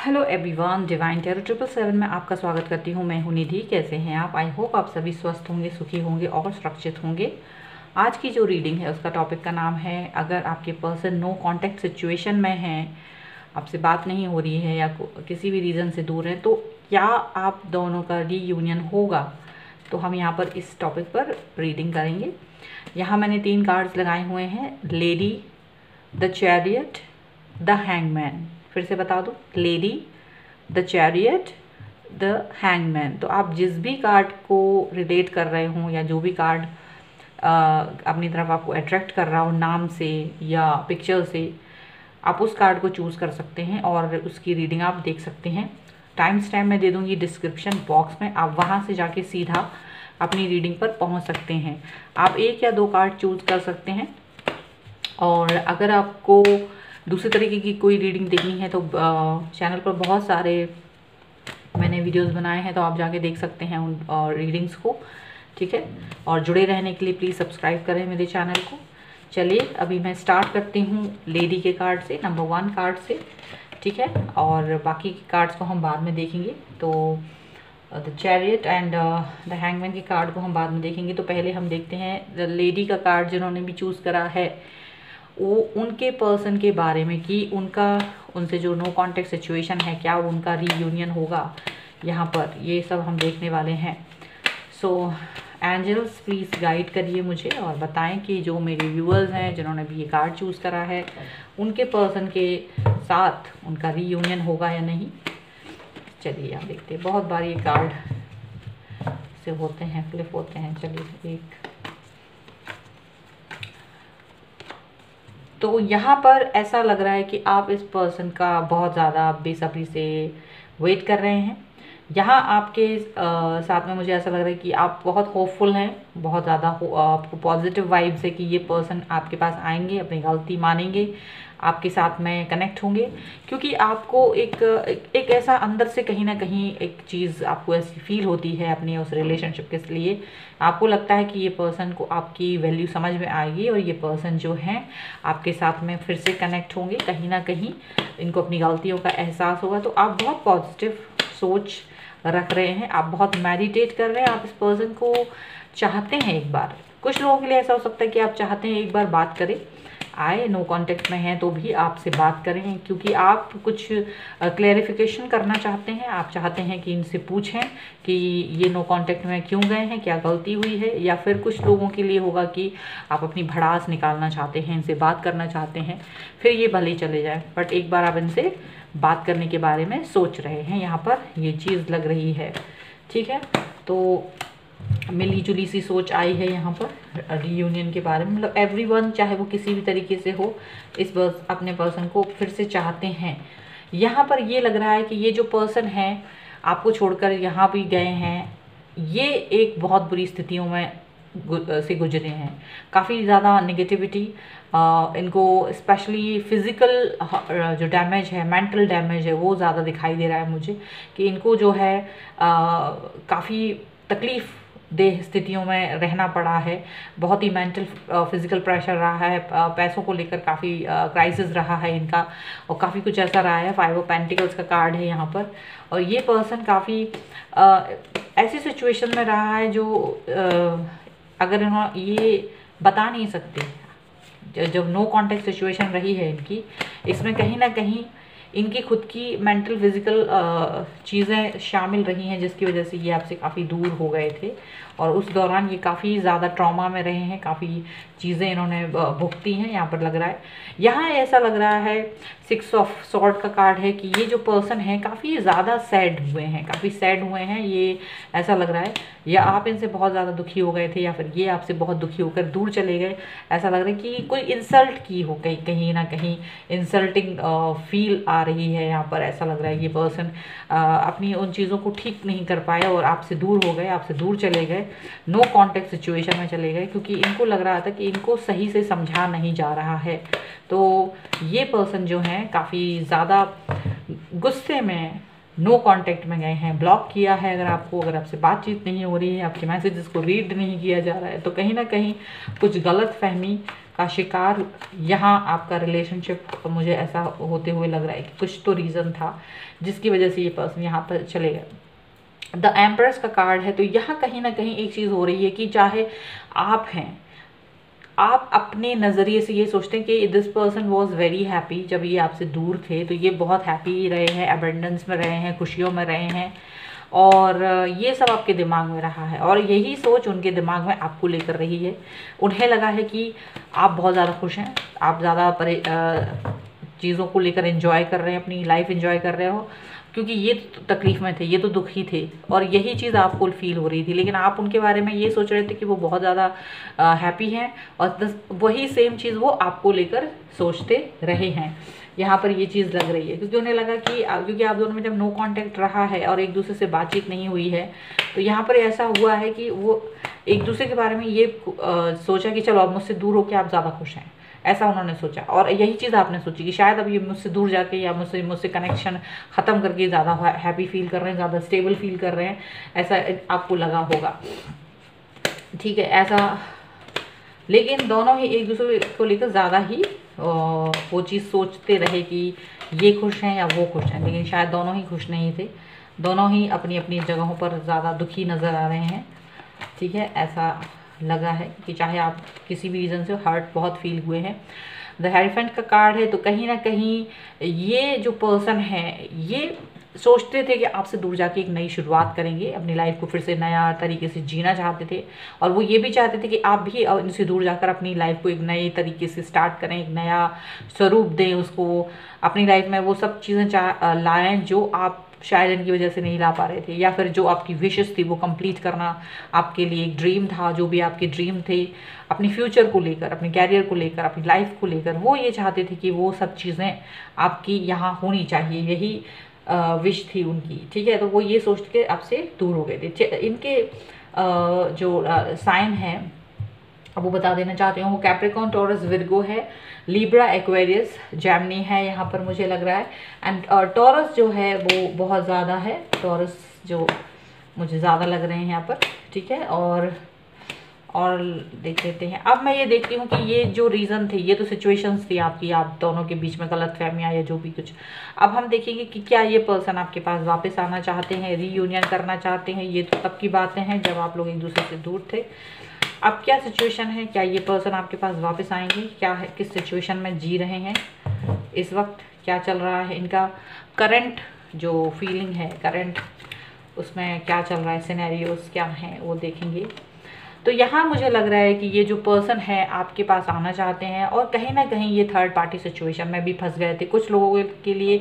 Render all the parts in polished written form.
Hello everyone, divine tarot 777 में आपका स्वागत करती हूँ। मैं हूँ निधि। कैसे हैं आप? आई होप आप सभी स्वस्थ होंगे, सुखी होंगे और सुरक्षित होंगे। आज की जो रीडिंग है उसका टॉपिक का नाम है, अगर आपके पर्सन नो कांटेक्ट सिचुएशन में हैं, आपसे बात नहीं हो रही है या किसी भी रीज़न से दूर है, तो क्या आप दोनों का रीयूनियन होगा? तो हम यहाँ पर इस टॉपिक पर रीडिंग करेंगे। यहाँ मैंने 3 कार्ड्स लगाए हुए हैं, lady, the chariot, the hangman. फिर से बता दूं, lady, the chariot, the hangman. तो आप जिस भी कार्ड को रिलेट कर रहे हो या जो भी कार्ड अपनी तरफ आपको अट्रैक्ट कर रहा हो नाम से या पिक्चर से, आप उस कार्ड को चूज़ कर सकते हैं और उसकी रीडिंग आप देख सकते हैं। टाइम स्टैम्प मैं दे दूंगी डिस्क्रिप्शन बॉक्स में, आप वहां से जाके सीधा अपनी रीडिंग पर पहुंच सकते हैं। आप 1 या 2 कार्ड चूज़ कर सकते हैं। और अगर आपको दूसरे तरीके की कोई रीडिंग देखनी है तो चैनल पर बहुत सारे मैंने वीडियोस बनाए हैं, तो आप जाके देख सकते हैं उन रीडिंग्स को। ठीक है, और जुड़े रहने के लिए प्लीज़ सब्सक्राइब करें मेरे चैनल को। चलिए अभी मैं स्टार्ट करती हूँ लेडी के कार्ड से, नंबर 1 कार्ड से। ठीक है, और बाकी के कार्ड्स को हम बाद में देखेंगे। तो the chariot and the hangman के कार्ड को हम बाद में देखेंगे। तो पहले हम देखते हैं द लेडी का कार्ड जिन्होंने भी चूज़ करा है, वो उनके पर्सन के बारे में कि उनसे जो नो कांटेक्ट सिचुएशन है, क्या उनका रीयूनियन होगा यहाँ पर, ये सब हम देखने वाले हैं। सो एंजल्स प्लीज़ गाइड करिए मुझे और बताएं कि जो मेरे व्यूअर्स हैं जिन्होंने भी ये कार्ड चूज़ करा है, उनके पर्सन के साथ उनका रीयूनियन होगा या नहीं। चलिए आप देखते हैं, बहुत बार ये कार्ड से होते हैं, फ्लिप होते हैं। चलिए तो यहाँ पर ऐसा लग रहा है कि आप इस पर्सन का बहुत ज़्यादा बेसब्री से वेट कर रहे हैं। यहाँ आपके साथ में मुझे ऐसा लग रहा है कि आप बहुत होपफुल हैं, बहुत ज़्यादा आपको पॉजिटिव वाइब्स है कि ये पर्सन आपके पास आएंगे, अपनी गलती मानेंगे, आपके साथ में कनेक्ट होंगे। क्योंकि आपको एक ऐसा अंदर से कहीं ना कहीं एक चीज़ आपको ऐसी फील होती है अपने उस रिलेशनशिप के लिए। आपको लगता है कि ये पर्सन को आपकी वैल्यू समझ में आएगी और ये पर्सन जो है आपके साथ में फिर से कनेक्ट होंगे। कहीं ना कहीं इनको अपनी गलतियों का एहसास होगा। तो आप बहुत पॉजिटिव सोच रख रहे हैं, आप बहुत मेडिटेट कर रहे हैं, आप इस पर्सन को चाहते हैं एक बार। कुछ लोगों के लिए ऐसा हो सकता है कि आप चाहते हैं एक बार बात करें, आए नो कांटेक्ट में हैं तो भी आपसे बात करें, क्योंकि आप कुछ क्लैरिफिकेशन करना चाहते हैं। आप चाहते हैं कि इनसे पूछें कि ये नो कांटेक्ट में क्यों गए हैं, क्या गलती हुई है। या फिर कुछ लोगों के लिए होगा कि आप अपनी भड़ास निकालना चाहते हैं, इनसे बात करना चाहते हैं, फिर ये भले ही चले जाए, बट एक बार आप इनसे बात करने के बारे में सोच रहे हैं। यहाँ पर ये चीज़ लग रही है। ठीक है, तो मिली जुली सी सोच आई है यहाँ पर रीयूनियन के बारे में। मतलब एवरीवन, चाहे वो किसी भी तरीके से हो, इस अपने पर्सन को फिर से चाहते हैं। यहाँ पर ये लग रहा है कि ये जो पर्सन है आपको छोड़कर यहाँ भी गए हैं, ये एक बहुत बुरी स्थितियों में से गुजरे हैं। काफ़ी ज़्यादा नेगेटिविटी इनको, स्पेशली फिज़िकल जो डैमेज है, मेंटल डैमेज है, वो ज़्यादा दिखाई दे रहा है मुझे कि इनको जो है काफ़ी तकलीफ़ देह स्थितियों में रहना पड़ा है। बहुत ही मेंटल फिजिकल प्रेशर रहा है, पैसों को लेकर काफ़ी क्राइसिस रहा है इनका, और काफ़ी कुछ ऐसा रहा है। 5 ऑफ पेंटिकल्स का कार्ड है यहाँ पर। और ये पर्सन काफ़ी ऐसी सिचुएशन में रहा है जो अगर इन्होंने ये बता नहीं सकते। जब नो कांटेक्ट सिचुएशन रही है इनकी, इसमें कहीं ना कहीं इनकी खुद की मेंटल फिजिकल चीज़ें शामिल रही हैं, जिसकी वजह से ये आपसे काफ़ी दूर हो गए थे। और उस दौरान ये काफ़ी ज़्यादा ट्रॉमा में रहे हैं, काफ़ी चीज़ें इन्होंने भुगती हैं। यहाँ पर लग रहा है, यहाँ ऐसा लग रहा है 6 ऑफ सॉर्ड का कार्ड है कि ये जो पर्सन है काफ़ी ज़्यादा सैड हुए हैं, काफ़ी सैड हुए हैं। ये ऐसा लग रहा है या आप इनसे बहुत ज़्यादा दुखी हो गए थे, या फिर ये आपसे बहुत दुखी होकर दूर चले गए। ऐसा लग रहा है कि कोई इंसल्ट की हो, कहीं ना कहीं इंसल्टिंग फील आ रही है यहाँ पर। ऐसा लग रहा है ये पर्सन अपनी उन चीज़ों को ठीक नहीं कर पाए और आपसे दूर हो गए, आपसे दूर चले गए, नो कांटेक्ट सिचुएशन में चले गए, क्योंकि इनको लग रहा था कि इनको सही से समझा नहीं जा रहा है। तो ये पर्सन जो है काफ़ी ज़्यादा गुस्से में, नो कांटेक्ट में गए हैं, ब्लॉक किया है अगर आपको, अगर आपसे बातचीत नहीं हो रही है, आपके मैसेजेस को रीड नहीं किया जा रहा है, तो कहीं ना कहीं कुछ गलत फहमी का शिकार यहाँ आपका रिलेशनशिप मुझे ऐसा होते हुए लग रहा है कि कुछ तो रीज़न था जिसकी वजह से ये पर्सन यहाँ पर चले गए। द एम्प्रेस का कार्ड है, तो यहाँ कहीं ना कहीं एक चीज़ हो रही है कि चाहे आप हैं, आप अपने नज़रिए से ये सोचते हैं कि this person was very happy, जब ये आपसे दूर थे तो ये बहुत हैप्पी रहे हैं, एबंडेंस में रहे हैं, खुशियों में रहे हैं, और ये सब आपके दिमाग में रहा है और यही सोच उनके दिमाग में आपको लेकर रही है। उन्हें लगा है कि आप बहुत ज़्यादा खुश हैं, आप ज़्यादा चीज़ों को लेकर एंजॉय कर रहे हैं, अपनी लाइफ एंजॉय कर रहे हो, क्योंकि ये तो तकलीफ में थे, ये तो दुखी थे और यही चीज़ आपको फील हो रही थी। लेकिन आप उनके बारे में ये सोच रहे थे कि वो बहुत ज़्यादा हैप्पी हैं और वही सेम चीज़ वो आपको लेकर सोचते रहे हैं। यहाँ पर ये चीज़ लग रही है क्योंकि उन्हें लगा कि क्योंकि आप दोनों में जब नो कांटेक्ट रहा है और एक दूसरे से बातचीत नहीं हुई है, तो यहाँ पर ऐसा हुआ है कि वो एक दूसरे के बारे में ये सोचा कि चलो अब मुझसे दूर होकर आप ज़्यादा खुश हैं, ऐसा उन्होंने सोचा। और यही चीज़ आपने सोची कि शायद अब ये मुझसे दूर जाके या मुझसे कनेक्शन ख़त्म करके ज़्यादा हैप्पी फील कर रहे हैं, ज़्यादा स्टेबल फील कर रहे हैं, ऐसा आपको लगा होगा। ठीक है, ऐसा। लेकिन दोनों ही एक दूसरे को लेकर ज़्यादा ही वो चीज़ सोचते रहे कि ये खुश हैं या वो खुश हैं, लेकिन शायद दोनों ही खुश नहीं थे, दोनों ही अपनी अपनी जगहों पर ज़्यादा दुखी नज़र आ रहे हैं। ठीक है, ऐसा लगा है कि चाहे आप किसी भी रीज़न से हर्ट बहुत फील हुए हैं। द हेरीफेंट का कार्ड है, तो कहीं ना कहीं ये जो पर्सन है ये सोचते थे कि आपसे दूर जाके एक नई शुरुआत करेंगे, अपनी लाइफ को फिर से नया तरीके से जीना चाहते थे और वो ये भी चाहते थे कि आप भी इनसे दूर जाकर अपनी लाइफ को एक नए तरीके से स्टार्ट करें, एक नया स्वरूप दें उसको, अपनी लाइफ में वो सब चीज़ें लाएं जो आप शायद इनकी वजह से नहीं ला पा रहे थे, या फिर जो आपकी विशेस थी वो कंप्लीट करना आपके लिए एक ड्रीम था, जो भी आपके ड्रीम थे अपनी फ्यूचर को लेकर, अपने कैरियर को लेकर, अपनी लाइफ को लेकर, वो ये चाहते थे कि वो सब चीज़ें आपकी यहाँ होनी चाहिए, यही विश थी उनकी। ठीक है, तो वो ये सोच के आपसे दूर हो गए थे। इनके जो साइन है वो बता देना चाहती हूँ, वो कैप्रिकॉर्न, टॉरस, विर्गो है, लिब्रा, एक्वेरियस, जेमिनी है यहाँ पर मुझे लग रहा है। एंड टॉरस जो है वो बहुत ज़्यादा है, टॉरस जो मुझे ज़्यादा लग रहे हैं यहाँ पर। ठीक है, और देख लेते हैं। अब मैं ये देखती हूँ कि ये जो रीज़न थे, ये तो सिचुएशंस थी आपकी, आप दोनों के बीच में गलतफहमियाँ या जो भी कुछ। अब हम देखेंगे कि क्या ये पर्सन आपके पास वापस आना चाहते हैं, रीयूनियन करना चाहते हैं। ये तो तब की बातें हैं जब आप लोग एक दूसरे से दूर थे। अब क्या सिचुएशन है, क्या ये पर्सन आपके पास वापस आएंगे, क्या है, किस सिचुएशन में जी रहे हैं इस वक्त, क्या चल रहा है इनका करंट जो फीलिंग है, करंट उसमें क्या चल रहा है, सिनेरियोस क्या हैं वो देखेंगे। तो यहाँ मुझे लग रहा है कि ये जो पर्सन है आपके पास आना चाहते हैं और कहीं ना कहीं ये थर्ड पार्टी सिचुएशन में भी फंस गए थे। कुछ लोगों के लिए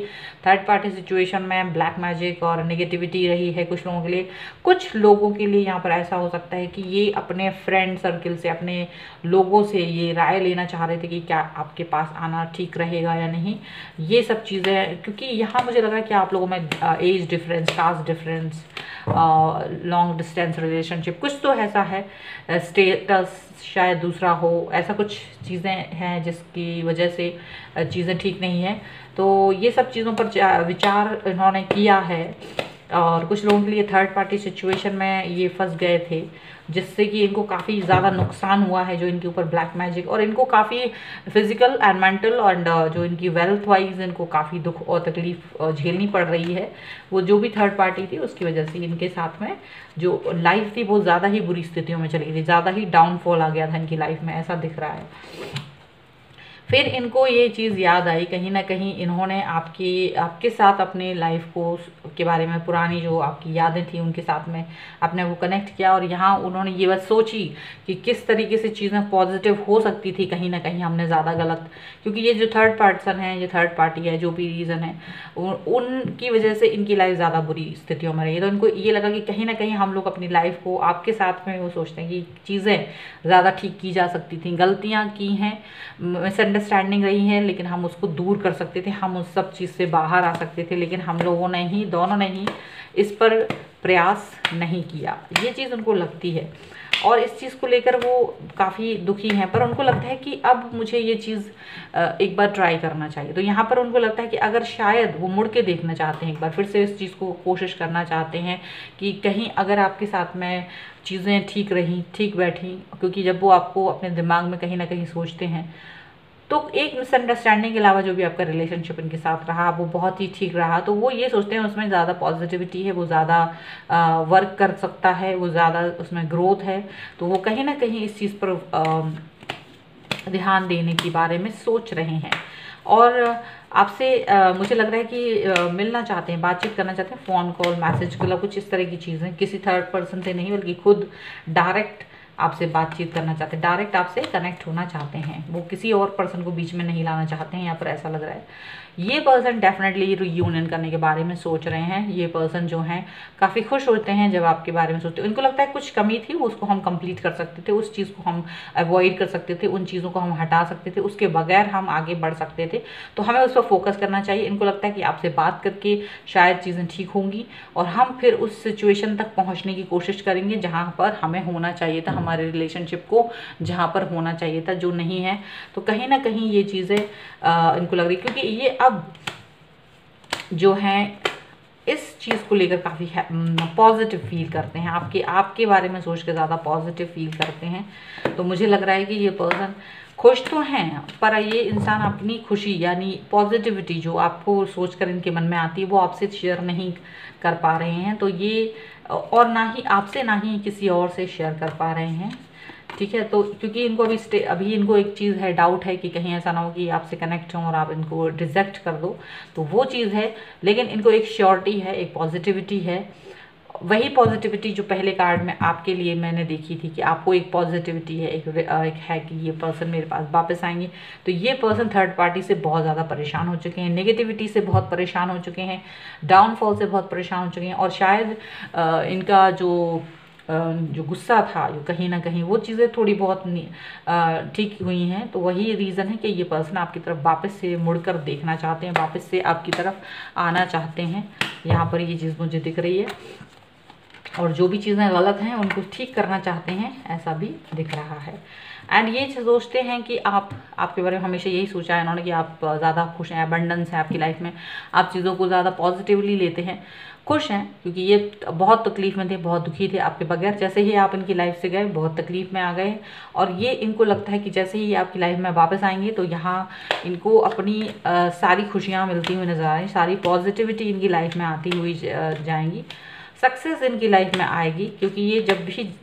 थर्ड पार्टी सिचुएशन में ब्लैक मैजिक और नेगेटिविटी रही है, कुछ लोगों के लिए, कुछ लोगों के लिए यहाँ पर ऐसा हो सकता है कि ये अपने फ्रेंड सर्किल से, अपने लोगों से ये राय लेना चाह रहे थे कि क्या आपके पास आना ठीक रहेगा या नहीं, ये सब चीज़ें। क्योंकि यहाँ मुझे लग रहा है कि आप लोगों में age difference, caste difference, long distance relationship, कुछ तो ऐसा है, स्टेटस शायद दूसरा हो, ऐसा कुछ चीज़ें हैं जिसकी वजह से चीज़ें ठीक नहीं है। तो ये सब चीज़ों पर विचार इन्होंने किया है और कुछ लोगों के लिए थर्ड पार्टी सिचुएशन में ये फंस गए थे, जिससे कि इनको काफ़ी ज़्यादा नुकसान हुआ है जो इनके ऊपर ब्लैक मैजिक, और इनको काफ़ी फिजिकल एंड मेंटल एंड जो इनकी वेल्थ वाइज इनको काफ़ी दुख और तकलीफ झेलनी पड़ रही है। वो जो भी थर्ड पार्टी थी उसकी वजह से इनके साथ में जो लाइफ थी वो ज़्यादा ही बुरी स्थितियों में चली गई थी, ज़्यादा ही डाउनफॉल आ गया था इनकी लाइफ में, ऐसा दिख रहा है। फिर इनको ये चीज़ याद आई, कहीं ना कहीं इन्होंने आपके साथ अपने लाइफ को के बारे में, पुरानी जो आपकी यादें थी उनके साथ में अपने वो कनेक्ट किया और यहाँ उन्होंने ये बात सोची कि किस तरीके से चीज़ें पॉजिटिव हो सकती थी, कहीं ना कहीं हमने ज़्यादा गलत, क्योंकि ये जो थर्ड पर्सन है, ये थर्ड पार्टी है, जो भी रीज़न है उनकी वजह से इनकी लाइफ ज़्यादा बुरी स्थितियों में रही है। तो इनको ये लगा कि कहीं ना कहीं हम लोग अपनी लाइफ को आपके साथ में वो सोचते हैं कि चीज़ें ज़्यादा ठीक की जा सकती थी, गलतियाँ की हैं, मिसअंडरस्टैंडिंग रही है, लेकिन हम उसको दूर कर सकते थे, हम उस सब चीज़ से बाहर आ सकते थे, लेकिन हम लोगों ने ही, दोनों ने ही इस पर प्रयास नहीं किया, ये चीज़ उनको लगती है। और इस चीज़ को लेकर वो काफ़ी दुखी हैं, पर उनको लगता है कि अब मुझे ये चीज़ एक बार ट्राई करना चाहिए। तो यहाँ पर उनको लगता है कि अगर शायद वो मुड़ के देखना चाहते हैं, एक बार फिर से इस चीज़ को कोशिश करना चाहते हैं कि कहीं अगर आपके साथ में चीज़ें ठीक रहीं, ठीक बैठी, क्योंकि जब वो आपको अपने दिमाग में कहीं ना कहीं सोचते हैं तो एक मिसअंडरस्टैंडिंग के अलावा जो भी आपका रिलेशनशिप इनके साथ रहा वो बहुत ही ठीक रहा, तो वो ये सोचते हैं उसमें ज़्यादा पॉजिटिविटी है, वो ज़्यादा वर्क कर सकता है, वो ज़्यादा उसमें ग्रोथ है। तो वो कहीं ना कहीं इस चीज़ पर ध्यान देने के बारे में सोच रहे हैं और आपसे मुझे लग रहा है कि मिलना चाहते हैं, बातचीत करना चाहते हैं, फ़ोन कॉल, मैसेज, मतलब कुछ इस तरह की चीज़ें, किसी थर्ड पर्सन से नहीं बल्कि खुद डायरेक्ट आपसे बातचीत करना चाहते हैं, डायरेक्ट आपसे कनेक्ट होना चाहते हैं। वो किसी और पर्सन को बीच में नहीं लाना चाहते हैं, यहाँ पर ऐसा लग रहा है। ये पर्सन डेफिनेटली रियूनियन करने के बारे में सोच रहे हैं। ये पर्सन जो हैं काफ़ी खुश होते हैं जब आपके बारे में सोचते हैं। उनको लगता है कुछ कमी थी, उसको हम कंप्लीट कर सकते थे, उस चीज़ को हम अवॉइड कर सकते थे, उन चीज़ों को हम हटा सकते थे, उसके बगैर हम आगे बढ़ सकते थे। तो हमें उस पर फोकस करना चाहिए। इनको लगता है कि आपसे बात करके शायद चीज़ें ठीक होंगी और हम फिर उस सिचुएशन तक पहुँचने की कोशिश करेंगे जहाँ पर हमें होना चाहिए था, हमारे रिलेशनशिप को जहाँ पर होना चाहिए था, जो नहीं है। तो कहीं ना कहीं ये चीज़ें इनको लग रही, क्योंकि ये अब जो हैं इस चीज़ को लेकर काफ़ी पॉजिटिव फील करते हैं, आपके बारे में सोच के ज़्यादा पॉजिटिव फील करते हैं। तो मुझे लग रहा है कि ये पर्सन खुश तो हैं, पर ये इंसान अपनी खुशी यानी पॉजिटिविटी जो आपको सोचकर इनके मन में आती है वो आपसे शेयर नहीं कर पा रहे हैं। तो ये और ना ही आपसे ना ही किसी और से शेयर कर पा रहे हैं, ठीक है। तो क्योंकि इनको अभी इनको एक चीज़ है, डाउट है कि कहीं ऐसा ना हो कि आपसे कनेक्ट हों और आप इनको रिजेक्ट कर दो, तो वो चीज़ है। लेकिन इनको एक श्योरिटी है, एक पॉजिटिविटी है, वही पॉजिटिविटी जो पहले कार्ड में आपके लिए मैंने देखी थी कि आपको एक पॉजिटिविटी है, एक है कि ये पर्सन मेरे पास वापस आएंगे। तो ये पर्सन थर्ड पार्टी से बहुत ज़्यादा परेशान हो चुके हैं, नेगेटिविटी से बहुत परेशान हो चुके हैं, डाउनफॉल से बहुत परेशान हो चुके हैं और शायद इनका जो गुस्सा था जो कहीं ना कहीं वो चीज़ें थोड़ी बहुत ठीक हुई हैं। तो वही रीज़न है कि ये पर्सन आपकी तरफ वापस से मुड़कर देखना चाहते हैं, वापस से आपकी तरफ आना चाहते हैं। यहाँ पर ये चीज़ मुझे दिख रही है और जो भी चीज़ें गलत हैं उनको ठीक करना चाहते हैं, ऐसा भी दिख रहा है। एंड ये सोचते हैं कि आपके बारे में हमेशा यही सोचा है इन्होंने कि आप ज़्यादा खुश हैं, अबंडेंस है आपकी लाइफ में, आप चीज़ों को ज़्यादा पॉजिटिवली लेते हैं, खुश हैं, क्योंकि ये बहुत तकलीफ में थे, बहुत दुखी थे आपके बगैर। जैसे ही आप इनकी लाइफ से गए बहुत तकलीफ में आ गए और ये इनको लगता है कि जैसे ही आपकी लाइफ में वापस आएंगे तो यहाँ इनको अपनी सारी खुशियाँ मिलती हुई नजर आ रही, सारी पॉजिटिविटी इनकी लाइफ में आती हुई जाएंगी, सक्सेस इनकी लाइफ में आएगी। क्योंकि ये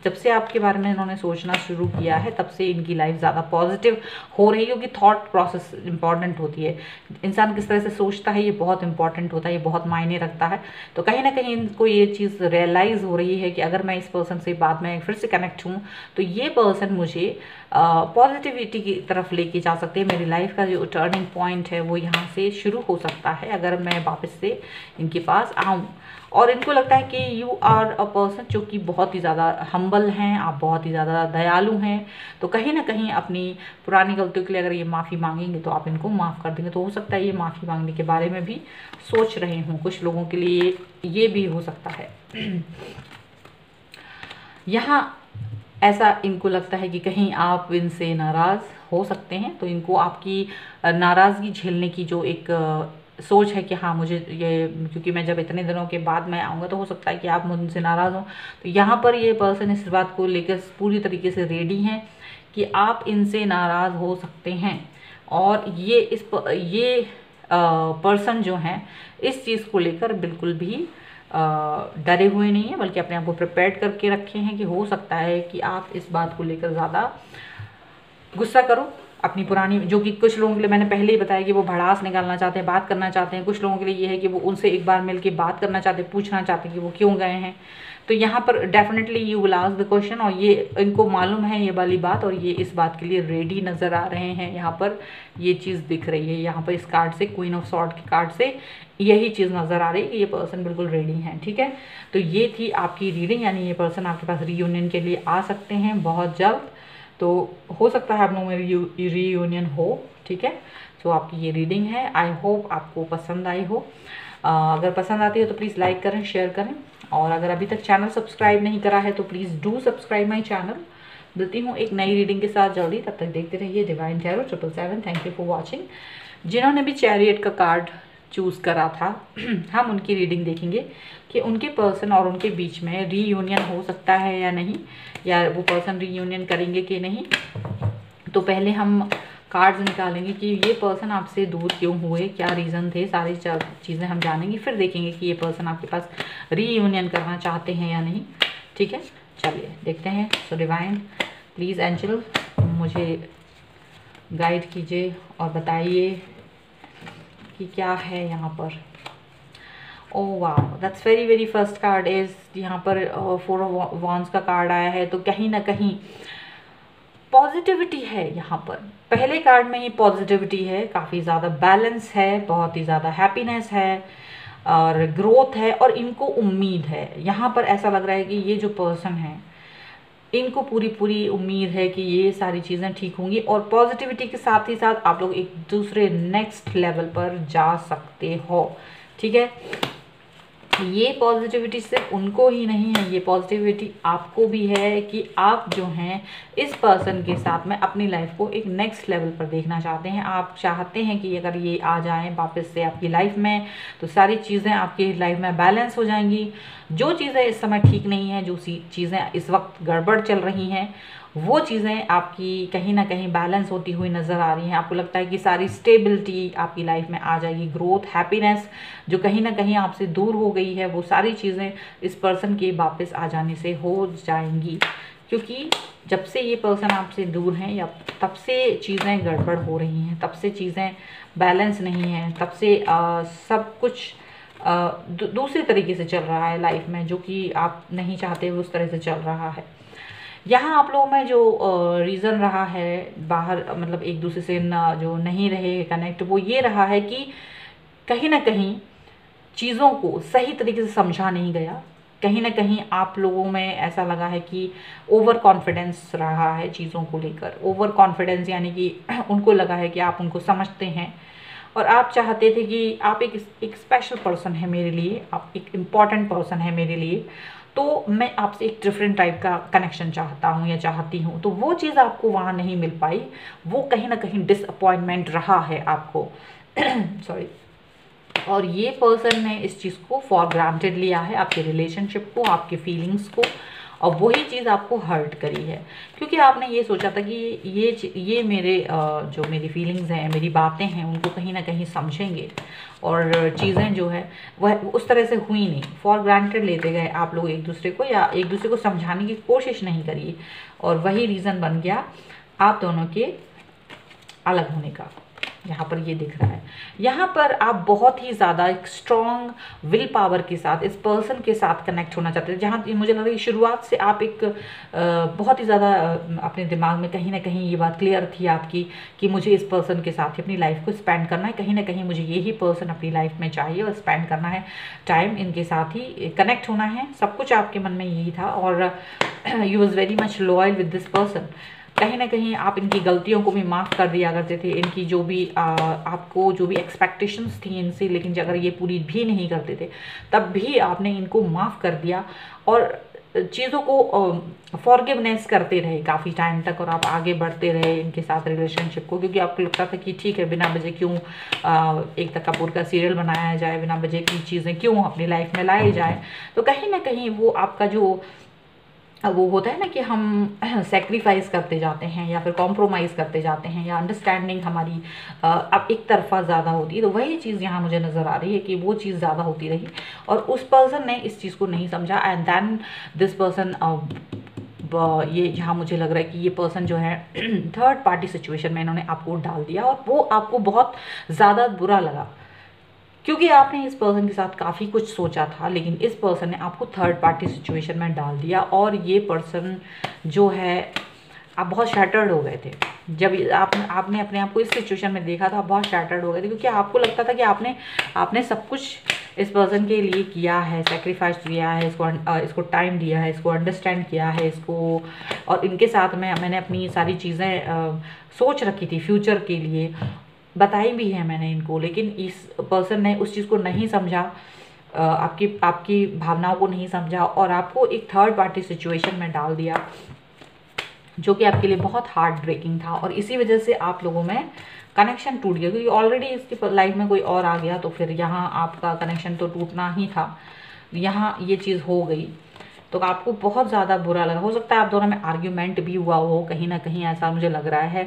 जब से आपके बारे में इन्होंने सोचना शुरू किया है तब से इनकी लाइफ ज़्यादा पॉजिटिव हो रही है, क्योंकि थॉट प्रोसेस इंपॉर्टेंट होती है। इंसान किस तरह से सोचता है ये बहुत इंपॉर्टेंट होता है, ये बहुत मायने रखता है। तो कहीं ना कहीं इनको ये चीज़ रियलाइज़ हो रही है कि अगर मैं इस पर्सन से बाद में फिर से कनेक्ट हूँ तो ये पर्सन मुझे पॉजिटिविटी की तरफ लेके जा सकते हैं। मेरी लाइफ का जो टर्निंग पॉइंट है वो यहाँ से शुरू हो सकता है अगर मैं वापस से इनके पास आऊँ। और इनको लगता है कि यू आर अ पर्सन जो कि बहुत ही ज़्यादा हम्बल हैं, आप बहुत ही ज़्यादा दयालु हैं। तो कहीं ना कहीं अपनी पुरानी गलतियों के लिए अगर ये माफ़ी मांगेंगे तो आप इनको माफ़ कर देंगे। तो हो सकता है ये माफ़ी मांगने के बारे में भी सोच रहे हों, कुछ लोगों के लिए ये भी हो सकता है। यहाँ ऐसा इनको लगता है कि कहीं आप इनसे नाराज़ हो सकते हैं, तो इनको आपकी नाराज़गी झेलने की जो एक सोच है कि हाँ मुझे ये, क्योंकि मैं जब इतने दिनों के बाद मैं आऊँगा तो हो सकता है कि आप मुझसे नाराज़ हो। तो यहाँ पर ये पर्सन इस बात को लेकर पूरी तरीके से रेडी हैं कि आप इनसे नाराज़ हो सकते हैं। और ये पर्सन जो हैं इस चीज़ को लेकर बिल्कुल भी डरे हुए नहीं है, बल्कि अपने आप को प्रिपेयर्ड करके रखे हैं कि हो सकता है कि आप इस बात को लेकर ज़्यादा गुस्सा करो अपनी पुरानी, जो कि कुछ लोगों के लिए मैंने पहले ही बताया कि वो भड़ास निकालना चाहते हैं, बात करना चाहते हैं। कुछ लोगों के लिए ये है कि वो उनसे एक बार मिल के बात करना चाहते हैं, पूछना चाहते हैं कि वो क्यों गए हैं। तो यहाँ पर definitely you will ask the question, और ये इनको मालूम है ये वाली बात, और ये इस बात के लिए रेडी नज़र आ रहे हैं। यहाँ पर ये चीज़ दिख रही है, यहाँ पर इस कार्ड से, क्वीन ऑफ सॉर्ड के कार्ड से यही चीज़ नज़र आ रही है कि ये पर्सन बिल्कुल रेडी हैं। ठीक है, तो ये थी आपकी रीडिंग, यानी ये पर्सन आपके पास रीयूनियन के लिए आ सकते हैं बहुत जल्द। तो हो सकता है आप लोगों में रीयूनियन हो। ठीक है, सो आपकी ये रीडिंग है। आई होप आपको पसंद आई हो। अगर पसंद आती है तो प्लीज़ लाइक करें, शेयर करें, और अगर अभी तक चैनल सब्सक्राइब नहीं करा है तो please do subscribe my channel. मिलती हूँ एक नई रीडिंग के साथ जल्दी, तब तक देखते रहिए divine tarot 777। Thank you for watching. जिन्होंने भी चैरियट का कार्ड चूज़ करा था हम उनकी रीडिंग देखेंगे कि उनके पर्सन और उनके बीच में रीयूनियन हो सकता है या नहीं, या वो पर्सन रीयूनियन करेंगे कि नहीं। तो पहले हम कार्ड्स निकालेंगे कि ये पर्सन आपसे दूर क्यों हुए, क्या रीज़न थे, सारी चीज़ें हम जानेंगे। फिर देखेंगे कि ये पर्सन आपके पास रीयूनियन करना चाहते हैं या नहीं। ठीक है, चलिए देखते हैं। सो डिवाइन प्लीज़ एंजल मुझे गाइड कीजिए और बताइए कि क्या है यहाँ पर। ओह वाह, that's very very first card is यहाँ पर 4 ऑफ वॉन्ड्स का कार्ड आया है। तो कहीं ना कहीं पॉजिटिविटी है यहाँ पर। पहले कार्ड में ही पॉजिटिविटी है, काफ़ी ज़्यादा बैलेंस है, बहुत ही ज़्यादा हैप्पीनेस है और ग्रोथ है, और इनको उम्मीद है। यहाँ पर ऐसा लग रहा है कि ये जो पर्सन है इनको पूरी पूरी उम्मीद है कि ये सारी चीज़ें ठीक होंगी, और पॉजिटिविटी के साथ ही साथ आप लोग एक दूसरे नेक्स्ट लेवल पर जा सकते हो। ठीक है, ये पॉजिटिविटी सिर्फ उनको ही नहीं है, ये पॉजिटिविटी आपको भी है कि आप जो हैं इस पर्सन के साथ में अपनी लाइफ को एक नेक्स्ट लेवल पर देखना चाहते हैं। आप चाहते हैं कि अगर ये आ जाएं वापस से आपकी लाइफ में तो सारी चीज़ें आपकी लाइफ में बैलेंस हो जाएंगी। जो चीज़ें इस समय ठीक नहीं हैं, जो चीज़ें इस वक्त गड़बड़ चल रही हैं, वो चीज़ें आपकी कहीं ना कहीं बैलेंस होती हुई नज़र आ रही हैं। आपको लगता है कि सारी स्टेबिलिटी आपकी लाइफ में आ जाएगी, ग्रोथ, हैप्पीनेस जो कहीं ना कहीं आपसे दूर हो गई है वो सारी चीज़ें इस पर्सन के वापस आ जाने से हो जाएंगी। क्योंकि जब से ये पर्सन आपसे दूर हैं या तब से चीज़ें गड़बड़ हो रही हैं, तब से चीज़ें बैलेंस नहीं हैं, तब से सब कुछ दूसरे तरीके से चल रहा है लाइफ में, जो कि आप नहीं चाहते उस तरह से चल रहा है। यहाँ आप लोगों में जो रीज़न रहा है बाहर, मतलब एक दूसरे से जो नहीं रहे कनेक्ट, वो ये रहा है कि कहीं ना कहीं चीज़ों को सही तरीके से समझा नहीं गया। कहीं ना कहीं आप लोगों में ऐसा लगा है कि ओवर कॉन्फिडेंस रहा है चीज़ों को लेकर। ओवर कॉन्फिडेंस यानी कि उनको लगा है कि आप उनको समझते हैं और आप चाहते थे कि आप एक स्पेशल पर्सन है मेरे लिए, आप एक इम्पॉर्टेंट पर्सन है मेरे लिए, तो मैं आपसे एक डिफरेंट टाइप का कनेक्शन चाहता हूँ या चाहती हूँ। तो वो चीज़ आपको वहाँ नहीं मिल पाई, वो कहीं ना कहीं डिसअपॉइंटमेंट रहा है आपको सॉरी। और ये पर्सन ने इस चीज़ को फॉर ग्रांटेड लिया है, आपके रिलेशनशिप को, आपके फीलिंग्स को, और वही चीज़ आपको हर्ट करी है। क्योंकि आपने ये सोचा था कि ये मेरे जो मेरी फीलिंग्स हैं, मेरी बातें हैं, उनको कहीं ना कहीं समझेंगे, और चीज़ें जो है वह उस तरह से हुई नहीं। फॉर ग्रांटेड लेते गए आप लोग एक दूसरे को, या एक दूसरे को समझाने की कोशिश नहीं करी, और वही रीज़न बन गया आप दोनों के अलग होने का। यहाँ पर ये दिख रहा है। यहाँ पर आप बहुत ही ज़्यादा एक स्ट्रॉन्ग विल पावर के साथ इस पर्सन के साथ कनेक्ट होना चाहते हैं। जहाँ मुझे लग रहा है शुरुआत से आप एक बहुत ही ज़्यादा अपने दिमाग में कहीं ना कहीं ये बात क्लियर थी आपकी कि मुझे इस पर्सन के साथ ही अपनी लाइफ को स्पेंड करना है, कहीं ना कहीं मुझे यही पर्सन अपनी लाइफ में चाहिए और स्पेंड करना है टाइम, इनके साथ ही कनेक्ट होना है, सब कुछ आपके मन में यही था। और you was very much loyal with this person. कहीं ना कहीं आप इनकी गलतियों को भी माफ़ कर दिया करते थे, इनकी जो भी आपको जो भी एक्सपेक्टेशंस थी इनसे, लेकिन अगर ये पूरी भी नहीं करते थे तब भी आपने इनको माफ़ कर दिया और चीज़ों को फॉरगिवनेस करते रहे काफ़ी टाइम तक, और आप आगे बढ़ते रहे इनके साथ रिलेशनशिप को। क्योंकि आपको लगता था कि ठीक है, बिना वजह क्यों एक तक कपूर का सीरियल बनाया जाए, बिना वजह की चीज़ें क्यों अपनी लाइफ में लाई जाए। तो कहीं ना कहीं वो आपका जो वो होता है ना कि हम सेक्रीफाइस करते जाते हैं या फिर कॉम्प्रोमाइज़ करते जाते हैं, या अंडरस्टैंडिंग हमारी अब एक तरफा ज़्यादा होती है। तो वही चीज़ यहाँ मुझे नज़र आ रही है कि वो चीज़ ज़्यादा होती रही और उस पर्सन ने इस चीज़ को नहीं समझा, एंड देन दिस पर्सन ये यहाँ मुझे लग रहा है कि ये पर्सन जो है थर्ड पार्टी सिचुएशन में इन्होंने आपको डाल दिया, और वो आपको बहुत ज़्यादा बुरा लगा क्योंकि आपने इस पर्सन के साथ काफ़ी कुछ सोचा था, लेकिन इस पर्सन ने आपको थर्ड पार्टी सिचुएशन में डाल दिया। और ये पर्सन जो है, आप बहुत शैटर्ड हो गए थे जब आपने अपने आप को इस सिचुएशन में देखा था। आप बहुत शैटर्ड हो गए थे क्योंकि आपको लगता था कि आपने सब कुछ इस पर्सन के लिए किया है, सेक्रीफाइस किया है, इसको टाइम दिया है, इसको अंडरस्टैंड किया है, इसको, और इनके साथ में मैंने अपनी सारी चीज़ें सोच रखी थी फ्यूचर के लिए। बताई भी है मैंने इनको, लेकिन इस पर्सन ने उस चीज़ को नहीं समझा, आपकी आपकी भावनाओं को नहीं समझा और आपको एक थर्ड पार्टी सिचुएशन में डाल दिया, जो कि आपके लिए बहुत हार्ट ब्रेकिंग था। और इसी वजह से आप लोगों में कनेक्शन टूट गया, क्योंकि ऑलरेडी इसकी लाइफ में कोई और आ गया, तो फिर यहाँ आपका कनेक्शन तो टूटना ही था। यहाँ ये चीज़ हो गई तो आपको बहुत ज़्यादा बुरा लगा। हो सकता है आप दोनों में आर्ग्यूमेंट भी हुआ हो कहीं ना कहीं, ऐसा मुझे लग रहा है।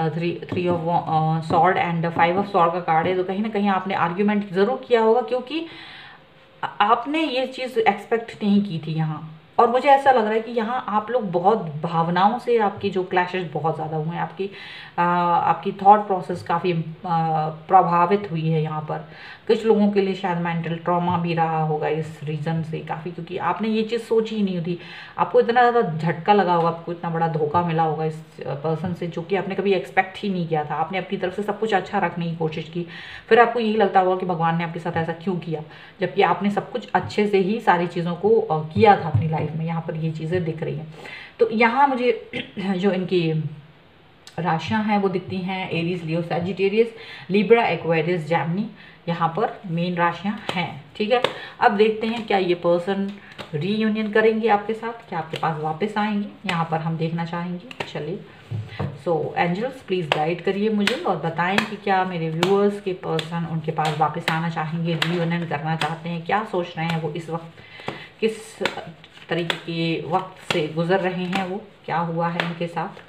Three of sword and 5 of sword का कार्ड है, तो कहीं ना कहीं आपने आर्ग्यूमेंट ज़रूर किया होगा, क्योंकि आपने ये चीज़ एक्सपेक्ट नहीं की थी यहाँ। और मुझे ऐसा लग रहा है कि यहाँ आप लोग बहुत भावनाओं से, आपकी जो क्लैशेस बहुत ज़्यादा हुए हैं, आपकी थॉट प्रोसेस काफ़ी प्रभावित हुई है यहाँ पर। कुछ लोगों के लिए शायद मेंटल ट्रॉमा भी रहा होगा इस रीज़न से काफ़ी, क्योंकि आपने ये चीज़ सोची ही नहीं थी। आपको इतना ज़्यादा झटका लगा होगा, आपको इतना बड़ा धोखा मिला होगा इस पर्सन से, जो कि आपने कभी एक्सपेक्ट ही नहीं किया था। आपने अपनी तरफ से सब कुछ अच्छा रखने की कोशिश की, फिर आपको यही लगता होगा कि भगवान ने आपके साथ ऐसा क्यों किया, जबकि आपने सब कुछ अच्छे से ही सारी चीज़ों को किया था अपनी लाइफ में। यहाँ पर ये चीज़ें दिख रही हैं। तो यहाँ मुझे जो इनकी राशियाँ हैं वो दिखती हैं एरीज, लियो, सैजिटेरियस, लिब्रा, एक्वेरियस, जेमिनी। यहाँ पर मेन राशियाँ हैं, ठीक है। अब देखते हैं क्या ये पर्सन रीयूनियन करेंगे आपके साथ, क्या आपके पास वापस आएंगे, यहाँ पर हम देखना चाहेंगे। चलिए, सो एंजल्स प्लीज़ गाइड करिए मुझे और बताएं कि क्या मेरे व्यूअर्स के पर्सन उनके पास वापस आना चाहेंगे, रीयूनियन करना चाहते हैं, क्या सोच रहे हैं वो इस वक्त, किस तरीके के वक्त से गुजर रहे हैं, वो क्या हुआ है उनके साथ,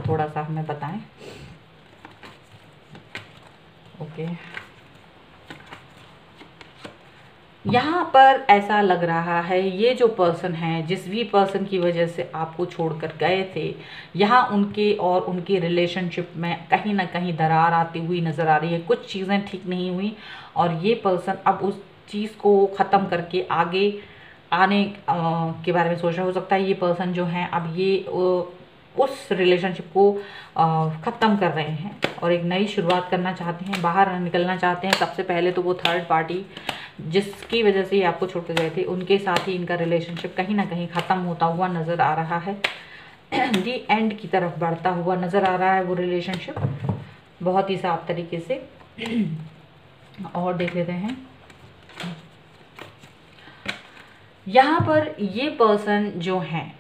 थोड़ा सा हमें बताएं। ओके, यहाँ पर ऐसा लग रहा है ये जो पर्सन है, जिस भी पर्सन की वजह से आपको छोड़कर गए थे, यहाँ उनके और उनके रिलेशनशिप में कहीं ना कहीं दरार आती हुई नज़र आ रही है। कुछ चीज़ें ठीक नहीं हुई और ये पर्सन अब उस चीज़ को ख़त्म करके आगे आने के बारे में सोच रहा। हो सकता है ये पर्सन जो है अब ये उस रिलेशनशिप को ख़त्म कर रहे हैं और एक नई शुरुआत करना चाहते हैं, बाहर निकलना चाहते हैं। सबसे पहले तो वो थर्ड पार्टी जिसकी वजह से ये आपको छोड़ के गए थे, उनके साथ ही इनका रिलेशनशिप कहीं ना कहीं ख़त्म होता हुआ नज़र आ रहा है। दी एंड की तरफ बढ़ता हुआ नज़र आ रहा है वो रिलेशनशिप, बहुत ही साफ तरीके से। और देख लेते हैं यहाँ पर ये पर्सन जो हैं,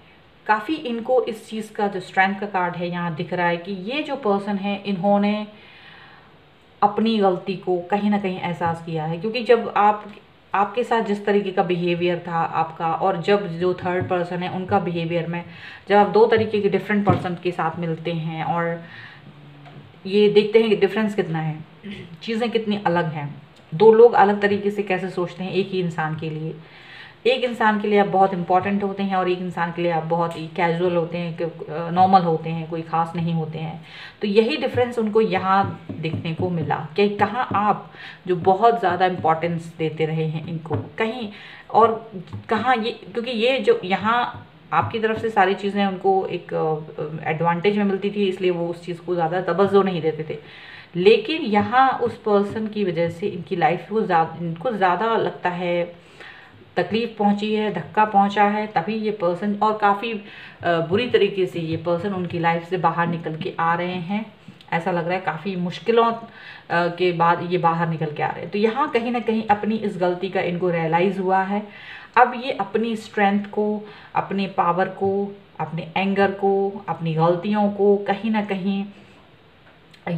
काफ़ी इनको इस चीज़ का जो स्ट्रेंथ का कार्ड है यहाँ दिख रहा है कि ये जो पर्सन है, इन्होंने अपनी गलती को कहीं ना कहीं एहसास किया है। क्योंकि जब आपके साथ जिस तरीके का बिहेवियर था आपका, और जब जो थर्ड पर्सन है उनका बिहेवियर में, जब आप दो तरीके के डिफरेंट पर्सन के साथ मिलते हैं और ये देखते हैं कि डिफरेंस कितना है, चीज़ें कितनी अलग हैं, दो लोग अलग तरीके से कैसे सोचते हैं एक ही इंसान के लिए। एक इंसान के लिए आप बहुत इंपॉर्टेंट होते हैं और एक इंसान के लिए आप बहुत ही कैजुअल होते हैं, नॉर्मल होते हैं, कोई ख़ास नहीं होते हैं। तो यही डिफरेंस उनको यहाँ देखने को मिला कि कहाँ आप जो बहुत ज़्यादा इम्पोर्टेंस देते रहे हैं इनको कहीं, और कहाँ ये, क्योंकि ये जो यहाँ आपकी तरफ से सारी चीज़ें उनको एक एडवांटेज में मिलती थी, इसलिए वो उस चीज़ को ज़्यादा तवज्जो नहीं देते थे। लेकिन यहाँ उस पर्सन की वजह से इनकी लाइफ को इनको ज़्यादा लगता है तकलीफ़ पहुंची है, धक्का पहुंचा है, तभी ये पर्सन, और काफ़ी बुरी तरीके से ये पर्सन उनकी लाइफ से बाहर निकल के आ रहे हैं। ऐसा लग रहा है काफ़ी मुश्किलों के बाद ये बाहर निकल के आ रहे हैं। तो यहाँ कहीं ना कहीं अपनी इस गलती का इनको रियलाइज़ हुआ है। अब ये अपनी स्ट्रेंथ को, अपने पावर को, अपने एंगर को, अपनी गलतियों को कहीं ना कहीं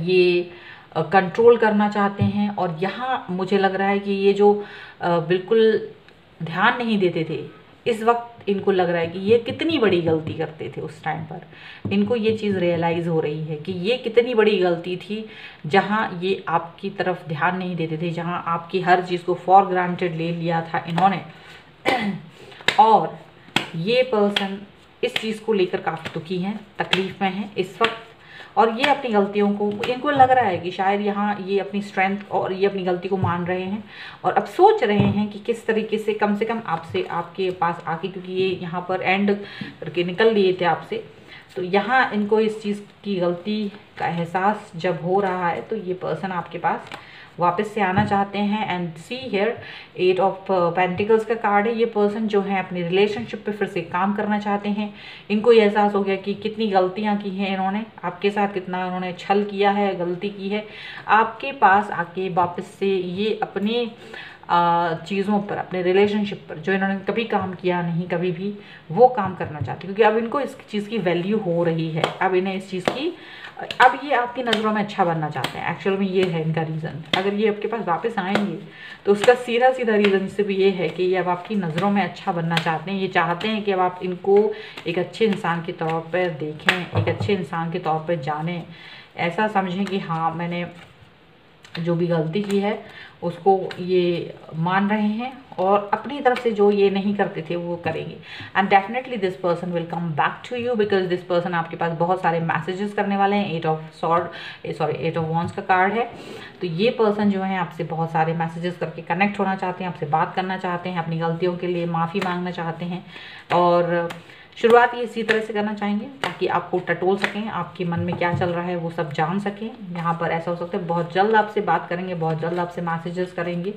ये कंट्रोल करना चाहते हैं। और यहाँ मुझे लग रहा है कि ये जो बिल्कुल ध्यान नहीं देते थे, इस वक्त इनको लग रहा है कि ये कितनी बड़ी गलती करते थे उस टाइम पर। इनको ये चीज़ रियलाइज़ हो रही है कि ये कितनी बड़ी गलती थी, जहाँ ये आपकी तरफ ध्यान नहीं देते थे, जहाँ आपकी हर चीज़ को फॉर ग्रांटेड ले लिया था इन्होंने। और ये पर्सन इस चीज़ को लेकर काफ़ी दुखी हैं, तकलीफ़ में हैं इस वक्त। और ये अपनी गलतियों को, इनको लग रहा है कि शायद यहाँ ये अपनी स्ट्रेंथ और ये अपनी गलती को मान रहे हैं और अब सोच रहे हैं कि किस तरीके से कम आपसे, आपके पास आके, क्योंकि ये यहाँ पर एंड करके निकल लिए थे आपसे, तो यहाँ इनको इस चीज़ की गलती का एहसास जब हो रहा है तो ये पर्सन आपके पास वापस से आना चाहते हैं। And see here 8 of pentacles का कार्ड है। ये पर्सन जो है अपनी रिलेशनशिप पे फिर से काम करना चाहते हैं। इनको ये एहसास हो गया कि कितनी गलतियां की हैं इन्होंने, आपके साथ कितना इन्होंने छल किया है, गलती की है। आपके पास आके वापस से ये अपने चीज़ों पर, अपने रिलेशनशिप पर जो इन्होंने कभी काम किया नहीं कभी भी, वो काम करना चाहते हैं, क्योंकि अब इनको इस चीज़ की वैल्यू हो रही है। अब इन्हें इस चीज़ की, अब ये आपकी नज़रों में अच्छा बनना चाहते हैं। एक्चुअल में ये है इनका रीज़न। अगर ये आपके पास वापस आएंगे तो उसका सीधा सीधा रीज़न सिर्फ ये है कि ये अब आपकी नज़रों में अच्छा बनना चाहते हैं। ये चाहते हैं कि अब आप इनको एक अच्छे इंसान के तौर पर देखें, एक अच्छे इंसान के तौर पर जानें, ऐसा समझें कि हाँ मैंने जो भी गलती की है उसको ये मान रहे हैं और अपनी तरफ से जो ये नहीं करते थे वो करेंगे। And definitely this person will come back to you, because this person आपके पास बहुत सारे मैसेजेस करने वाले हैं। 8 ऑफ वॉन्ड्स का कार्ड है। तो ये पर्सन जो है आपसे बहुत सारे मैसेजेस करके कनेक्ट होना चाहते हैं, आपसे बात करना चाहते हैं, अपनी गलतियों के लिए माफ़ी मांगना चाहते हैं। और शुरुआत ये इसी तरह से करना चाहेंगे ताकि आपको टटोल सकें, आपके मन में क्या चल रहा है वो सब जान सकें। यहाँ पर ऐसा हो सकता है बहुत जल्द आपसे बात करेंगे, बहुत जल्द आपसे मैसेजेस करेंगे।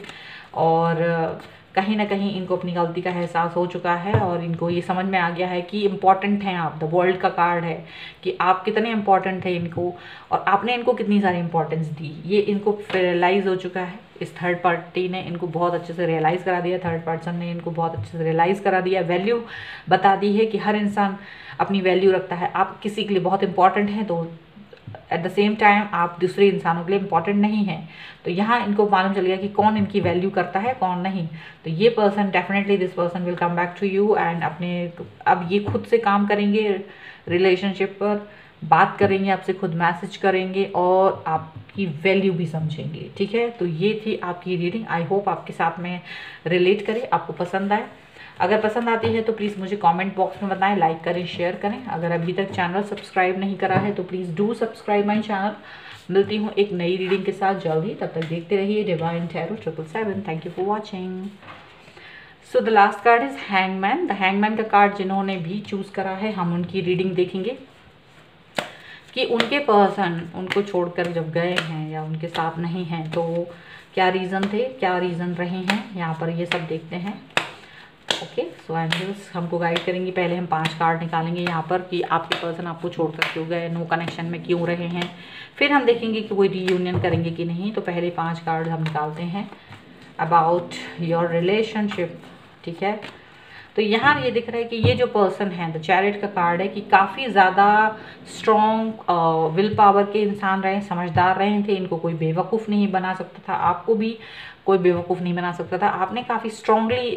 और कहीं ना कहीं इनको अपनी गलती का एहसास हो चुका है और इनको ये समझ में आ गया है कि इम्पॉर्टेंट हैं आप। द वर्ल्ड का कार्ड है कि आप कितने इम्पॉर्टेंट हैं इनको और आपने इनको कितनी सारी इंपॉर्टेंस दी। ये इनको रियलाइज़ हो चुका है। इस थर्ड पार्टी ने इनको बहुत अच्छे से रियलाइज़ करा दिया, थर्ड पर्सन ने इनको बहुत अच्छे से रियलाइज़ करा दिया, वैल्यू बता दी है कि हर इंसान अपनी वैल्यू रखता है। आप किसी के लिए बहुत इंपॉर्टेंट हैं तो एट द सेम टाइम आप दूसरे इंसानों के लिए इम्पॉर्टेंट नहीं हैं। तो यहाँ इनको मालूम चल गया कि कौन इनकी वैल्यू करता है कौन नहीं। तो ये person definitely this person will come back to you and अब ये खुद से काम करेंगे, रिलेशनशिप पर बात करेंगे, आपसे खुद मैसेज करेंगे और आपकी वैल्यू भी समझेंगे। ठीक है, तो ये थी आपकी रीडिंग। आई होप आपके साथ में रिलेट करे, आपको पसंद आए। अगर पसंद आती है तो प्लीज़ मुझे कमेंट बॉक्स में बताएं, लाइक करें, शेयर करें। अगर अभी तक चैनल सब्सक्राइब नहीं करा है तो please do subscribe my channel. मिलती हूँ एक नई रीडिंग के साथ जल्द ही, तब तक देखते रहिए divine tarot 777। Thank you for watching. So the last card is hangman. The hangman का कार्ड जिन्होंने भी चूज़ करा है, हम उनकी रीडिंग देखेंगे कि उनके पर्सन उनको छोड़कर जब गए हैं या उनके साथ नहीं हैं तो क्या रीज़न थे, क्या रीज़न रहे हैं, यहाँ पर ये सब देखते हैं। ओके, सो एंजल्स हमको गाइड करेंगे। पहले हम 5 कार्ड निकालेंगे यहाँ पर कि आपके पर्सन आपको छोड़कर क्यों गए, नो कनेक्शन में क्यों रहे हैं। फिर हम देखेंगे कि कोई रीयूनियन करेंगे कि नहीं। तो पहले 5 कार्ड हम निकालते हैं अबाउट योर रिलेशनशिप। ठीक है, तो यहाँ ये दिख रहा है कि ये जो पर्सन है, द चैरिट का कार्ड है कि काफ़ी ज़्यादा स्ट्रॉन्ग विल पावर के इंसान रहे, समझदार रहे थे। इनको कोई बेवकूफ़ नहीं बना सकता था, आपको भी कोई बेवकूफ़ नहीं बना सकता था। आपने काफ़ी स्ट्रॉन्गली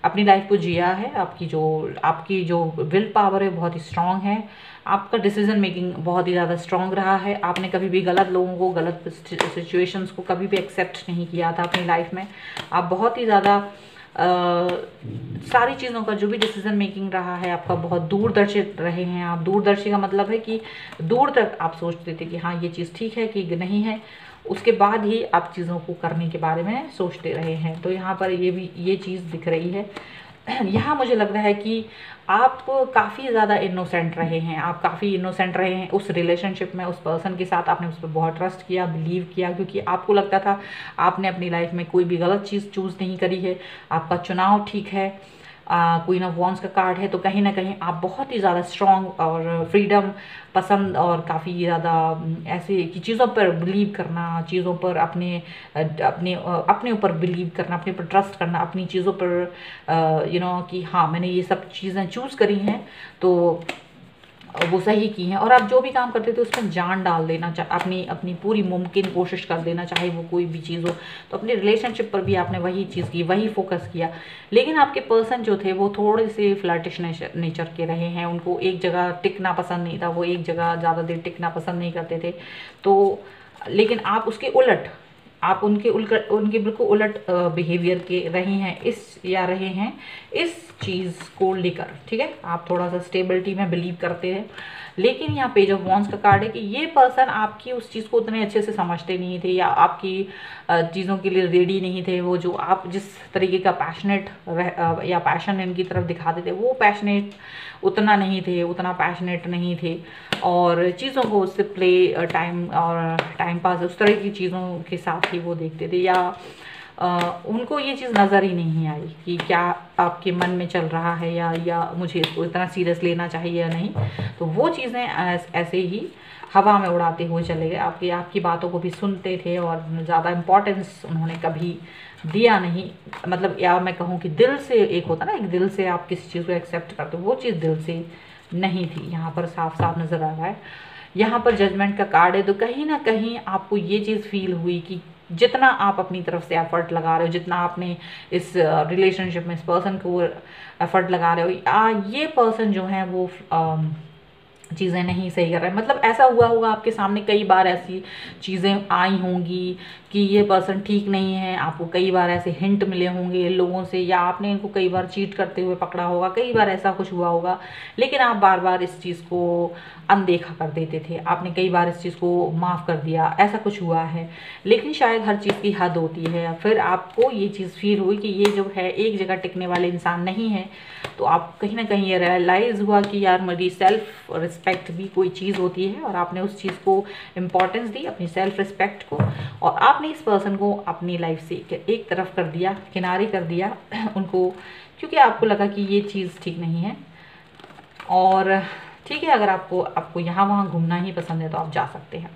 अपनी लाइफ को जिया है। आपकी जो विल पावर है बहुत ही स्ट्रॉन्ग है। आपका डिसीजन मेकिंग बहुत ही ज़्यादा स्ट्रॉन्ग रहा है। आपने कभी भी गलत लोगों को, गलत सिचुएशंस को कभी भी एक्सेप्ट नहीं किया था अपनी लाइफ में। आप बहुत ही ज़्यादा सारी चीज़ों का जो भी डिसीजन मेकिंग रहा है आपका बहुत दूरदर्शी रहे हैं आप। दूरदर्शी का मतलब है कि दूर तक आप सोचते थे कि हाँ ये चीज़ ठीक है कि नहीं है, उसके बाद ही आप चीज़ों को करने के बारे में सोचते रहे हैं। तो यहाँ पर ये चीज़ दिख रही है। यहाँ मुझे लग रहा है कि आप काफ़ी ज़्यादा इनोसेंट रहे हैं, आप काफ़ी इनोसेंट रहे हैं उस रिलेशनशिप में। उस पर्सन के साथ आपने उस पर बहुत ट्रस्ट किया, बिलीव किया, क्योंकि आपको लगता था आपने अपनी लाइफ में कोई भी गलत चीज़ चूज़ नहीं करी है, आपका चुनाव ठीक है। क्वीन ऑफ वॉन्ड्स का कार्ड है, तो कहीं ना कहीं आप बहुत ही ज़्यादा स्ट्रॉन्ग और फ्रीडम पसंद और काफ़ी ज़्यादा ऐसे कि चीज़ों पर बिलीव करना, चीज़ों पर अपने ऊपर बिलीव करना, अपने ऊपर ट्रस्ट करना, अपनी चीज़ों पर कि हाँ मैंने ये सब चीज़ें चूज़ करी हैं तो वो सही की हैं। और आप जो भी काम करते थे उसमें जान डाल देना, अपनी पूरी मुमकिन कोशिश कर देना, चाहे वो कोई भी चीज़ हो। तो अपनी रिलेशनशिप पर भी आपने वही चीज़ की, वही फोकस किया। लेकिन आपके पर्सन जो थे वो थोड़े से फ्लर्टिश नेचर के रहे हैं। उनको एक जगह टिकना पसंद नहीं था, वो एक जगह ज़्यादा देर टिकना पसंद नहीं करते थे। तो लेकिन आप उसके उलट, आप उनके बिल्कुल उलट बिहेवियर के रहे हैं इस चीज़ को लेकर। ठीक है, आप थोड़ा सा स्टेबिलिटी में बिलीव करते हैं। लेकिन यहाँ पेज ऑफ वॉन्ड्स का कार्ड है कि ये पर्सन आपकी उस चीज़ को उतने अच्छे से समझते नहीं थे या आपकी चीज़ों के लिए रेडी नहीं थे। वो जो आप जिस तरीके का पैशनेट या पैशन इनकी तरफ दिखाते थे वो उतना पैशनेट नहीं थे। और चीज़ों को उससे टाइम पास उस तरह की चीज़ों के साथ ही वो देखते थे, या उनको ये चीज़ नज़र ही नहीं आई कि क्या आपके मन में चल रहा है या मुझे इसको इतना सीरियस लेना चाहिए या नहीं। तो वो चीज़ें ऐसे ही हवा में उड़ाते हुए चले गए। आपकी बातों को भी सुनते थे और ज़्यादा इम्पोर्टेंस उन्होंने कभी दिया नहीं। मतलब या मैं कहूँ कि दिल से, एक होता ना, एक दिल से आप किसी चीज़ को एक्सेप्ट करते हो, वो चीज़ दिल से नहीं थी। यहाँ पर साफ साफ नज़र आ रहा है। यहाँ पर जजमेंट का कार्ड है, तो कहीं ना कहीं आपको ये चीज़ फील हुई कि जितना आप अपनी तरफ से एफर्ट लगा रहे हो, जितना आपने इस रिलेशनशिप में इस पर्सन को एफर्ट लगा रहे हो, ये पर्सन जो है वो चीज़ें नहीं सही कर रहा है। मतलब ऐसा हुआ होगा आपके सामने कई बार ऐसी चीज़ें आई होंगी कि ये पर्सन ठीक नहीं है, आपको कई बार ऐसे हिंट मिले होंगे लोगों से, या आपने इनको कई बार चीट करते हुए पकड़ा होगा, कई बार ऐसा कुछ हुआ होगा, लेकिन आप बार बार इस चीज़ को अनदेखा कर देते थे। आपने कई बार इस चीज़ को माफ़ कर दिया, ऐसा कुछ हुआ है। लेकिन शायद हर चीज़ की हद होती है। फिर आपको ये चीज़ फील हुई कि ये जो है एक जगह टिकने वाले इंसान नहीं है। तो आप कहीं ना कहीं ये रियलाइज़ हुआ कि यार मेरी सेल्फ रिस्पेक्ट भी कोई चीज़ होती है, और आपने उस चीज़ को इम्पोर्टेंस दी, अपनी सेल्फ रिस्पेक्ट को, और आपने इस पर्सन को अपनी लाइफ से एक तरफ कर दिया, किनारे कर दिया उनको, क्योंकि आपको लगा कि ये चीज़ ठीक नहीं है। और ठीक है, अगर आपको यहाँ वहाँ घूमना ही पसंद है तो आप जा सकते हैं।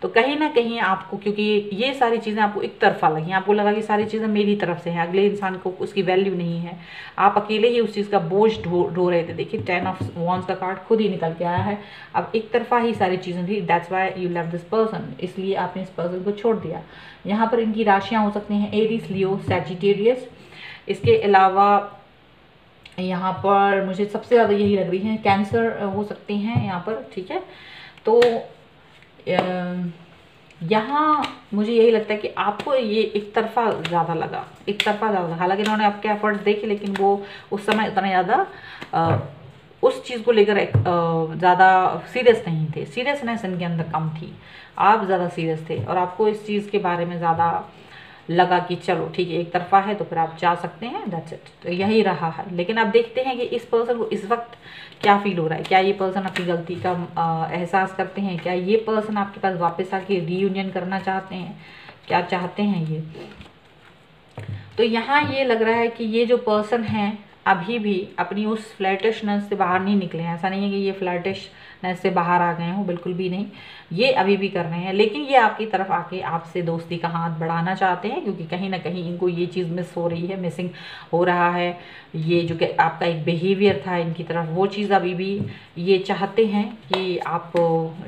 तो कहीं ना कहीं आपको, क्योंकि ये सारी चीज़ें आपको एक तरफा लगी, आपको लगा कि सारी चीज़ें मेरी तरफ से हैं, अगले इंसान को उसकी वैल्यू नहीं है, आप अकेले ही उस चीज़ का बोझ ढो रहे थे। देखिए 10 ऑफ वॉन्ड्स का कार्ड खुद ही निकल के आया है। अब एक तरफा ही सारी चीज़ें थी, that's why you left this person, इसलिए आपने इस पर्सन को छोड़ दिया। यहाँ पर इनकी राशियाँ हो सकती हैं एरीज, लियो, सैजिटेरियस। इसके अलावा यहाँ पर मुझे सबसे ज़्यादा यही लग रही है, कैंसर हो सकती हैं यहाँ पर, ठीक है। तो यहाँ मुझे यही लगता है कि आपको ये एक तरफा ज़्यादा लगा, एक तरफा ज़्यादा। हालांकि इन्होंने आपके एफर्ट्स देखे, लेकिन वो उस समय उतना ज़्यादा उस चीज़ को लेकर ज़्यादा सीरियस नहीं थे, सीरियसनेस इनके अंदर कम थी। आप ज़्यादा सीरियस थे और आपको इस चीज़ के बारे में ज़्यादा लगा कि चलो ठीक है, एक तरफा है तो फिर आप जा सकते हैं, दैट्स इट। तो यही रहा है। लेकिन अब देखते हैं कि इस पर्सन को इस वक्त क्या फील हो रहा है। क्या ये पर्सन अपनी गलती का एहसास करते हैं? क्या ये पर्सन आपके पास वापस आके रीयूनियन करना चाहते हैं? क्या चाहते हैं ये? तो यहाँ ये लग रहा है कि ये जो पर्सन है अभी भी अपनी उस फ्लर्टिशनेस से बाहर नहीं निकले हैं। ऐसा नहीं है कि ये फ्लर्टिशनेस से बाहर आ गए हों, बिल्कुल भी नहीं, ये अभी भी कर रहे हैं। लेकिन ये आपकी तरफ आके आपसे दोस्ती का हाथ बढ़ाना चाहते हैं, क्योंकि कहीं ना कहीं इनको ये चीज़ मिस हो रही है, मिसिंग हो रहा है। ये जो कि आपका एक बिहेवियर था इनकी तरफ, वो चीज़ अभी भी ये चाहते हैं कि आप